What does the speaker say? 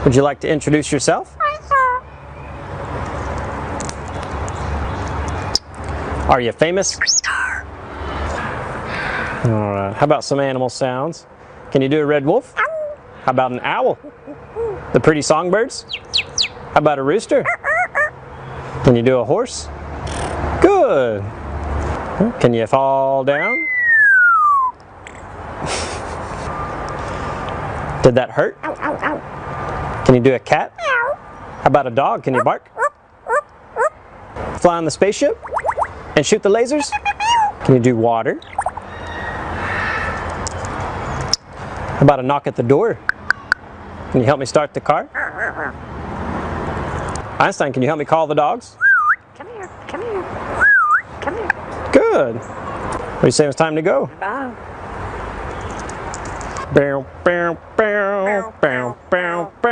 Would you like to introduce yourself? Are you famous? Alright, how about some animal sounds? Can you do a red wolf? How about an owl? The pretty songbirds? How about a rooster? Can you do a horse? Good! Can you fall down? Did that hurt? Can you do a cat? How about a dog? Can you bark? Fly on the spaceship? And shoot the lasers? Can you do water? How about a knock at the door? Can you help me start the car? Einstein, can you help me call the dogs? Come here, come here, come here. Good. What do you say it's time to go? Bye. Bow, bow, bow, bow, bow, bow.